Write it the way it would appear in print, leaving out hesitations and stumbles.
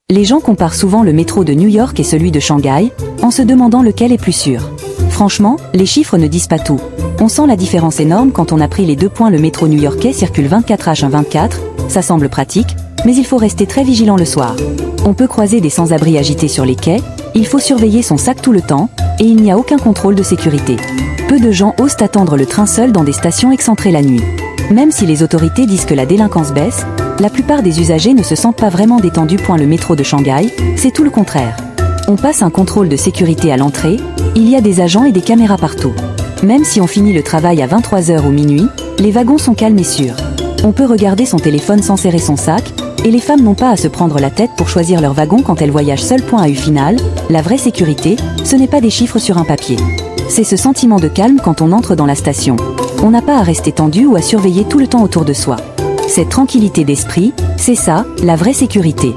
Les gens comparent souvent le métro de New York et celui de Shanghai, en se demandant lequel est plus sûr. Franchement, les chiffres ne disent pas tout. On sent la différence énorme quand on a pris les 2 points. Le métro new-yorkais circule 24h/24, ça semble pratique, mais il faut rester très vigilant le soir. On peut croiser des sans-abri agités sur les quais, il faut surveiller son sac tout le temps, et il n'y a aucun contrôle de sécurité. Peu de gens osent attendre le train seul dans des stations excentrées la nuit. Même si les autorités disent que la délinquance baisse, la plupart des usagers ne se sentent pas vraiment détendus. Le métro de Shanghai, c'est tout le contraire. On passe un contrôle de sécurité à l'entrée, il y a des agents et des caméras partout. Même si on finit le travail à 23h ou minuit, les wagons sont calmes et sûrs. On peut regarder son téléphone sans serrer son sac, et les femmes n'ont pas à se prendre la tête pour choisir leur wagon quand elles voyagent seules. À U final, la vraie sécurité, ce n'est pas des chiffres sur un papier. C'est ce sentiment de calme quand on entre dans la station. On n'a pas à rester tendu ou à surveiller tout le temps autour de soi. Cette tranquillité d'esprit, c'est ça, la vraie sécurité.